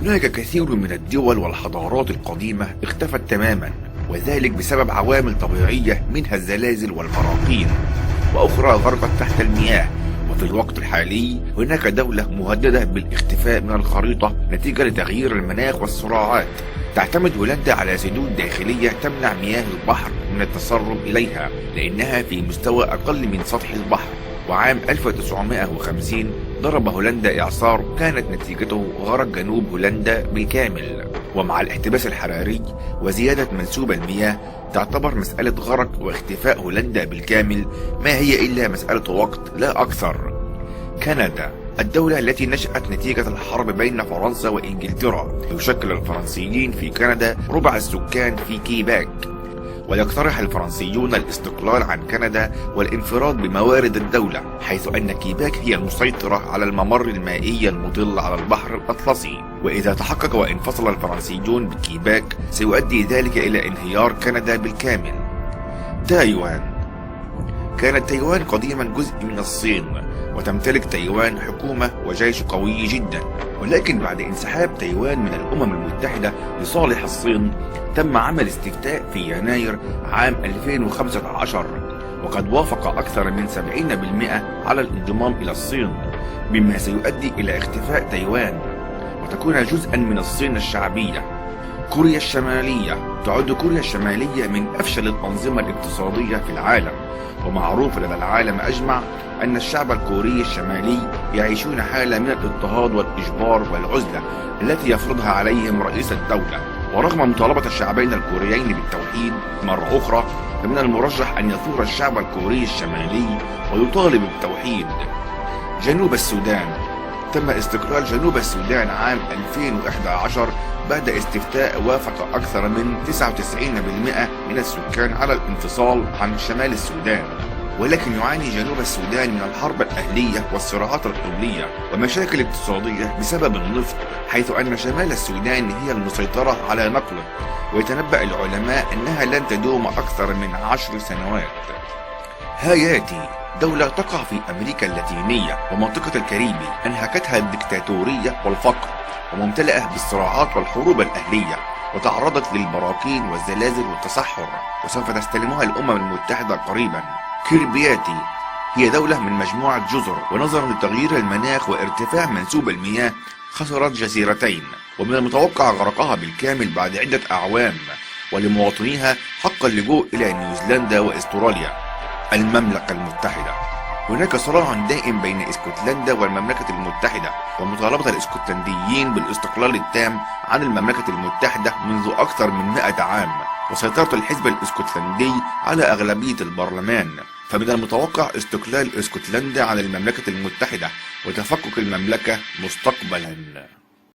هناك كثير من الدول والحضارات القديمة اختفت تماما، وذلك بسبب عوامل طبيعية منها الزلازل والبراكين، وأخرى غرقت تحت المياه. وفي الوقت الحالي هناك دولة مهددة بالاختفاء من الخريطة نتيجة لتغيير المناخ والصراعات. تعتمد هولندا على سدود داخلية تمنع مياه البحر من التسرب إليها لأنها في مستوى أقل من سطح البحر. وعام 1950 ضرب هولندا إعصار كانت نتيجته غرق جنوب هولندا بالكامل. ومع الاحتباس الحراري وزيادة منسوب المياه تعتبر مسألة غرق واختفاء هولندا بالكامل ما هي إلا مسألة وقت لا أكثر. كندا، الدولة التي نشأت نتيجة الحرب بين فرنسا وإنجلترا. يشكل الفرنسيين في كندا ربع السكان في كيباك، ويقترح الفرنسيون الاستقلال عن كندا والانفراد بموارد الدولة، حيث أن كيباك هي المسيطرة على الممر المائي المطل على البحر الأطلسي. وإذا تحقق وانفصل الفرنسيون بكيباك سيؤدي ذلك إلى انهيار كندا بالكامل. تايوان، كانت تايوان قديما جزء من الصين، وتمتلك تايوان حكومة وجيش قوي جدا، ولكن بعد انسحاب تايوان من الأمم المتحدة لصالح الصين تم عمل استفتاء في يناير عام 2015، وقد وافق أكثر من 70% على الانضمام إلى الصين، مما سيؤدي إلى اختفاء تايوان وتكون جزءا من الصين الشعبية. كوريا الشمالية، تعد كوريا الشمالية من أفشل الأنظمة الاقتصادية في العالم، ومعروف لدى العالم أجمع أن الشعب الكوري الشمالي يعيشون حالة من الاضطهاد والإجبار والعزلة التي يفرضها عليهم رئيس الدولة. ورغم مطالبة الشعبين الكوريين بالتوحيد مرة أخرى، فمن المرجح أن يثور الشعب الكوري الشمالي ويطالب بالتوحيد. جنوب السودان، تم استقلال جنوب السودان عام 2011 بعد استفتاء وافق أكثر من 99% من السكان على الانفصال عن شمال السودان، ولكن يعاني جنوب السودان من الحرب الأهلية والصراعات القبلية ومشاكل اقتصادية بسبب النفط، حيث أن شمال السودان هي المسيطرة على نقله، ويتنبأ العلماء أنها لن تدوم أكثر من 10 سنوات. هايتي، دولة تقع في أمريكا اللاتينية ومنطقة الكاريبي، انهكتها الدكتاتورية والفقر، وممتلئة بالصراعات والحروب الأهلية، وتعرضت للبراكين والزلازل والتصحر، وسوف تستلمها الأمم المتحدة قريبا. كيربياتي هي دولة من مجموعة جزر، ونظرا لتغيير المناخ وارتفاع منسوب المياه خسرت جزيرتين، ومن المتوقع غرقها بالكامل بعد عدة أعوام، ولمواطنيها حق اللجوء إلى نيوزيلندا وأستراليا. المملكة المتحدة، هناك صراع دائم بين اسكتلندا والمملكة المتحدة، ومطالبة الاسكتلنديين بالاستقلال التام عن المملكة المتحدة منذ أكثر من 100 عام، وسيطرة الحزب الاسكتلندي على أغلبية البرلمان. فمن المتوقع استقلال اسكتلندا عن المملكة المتحدة وتفكك المملكة مستقبلا.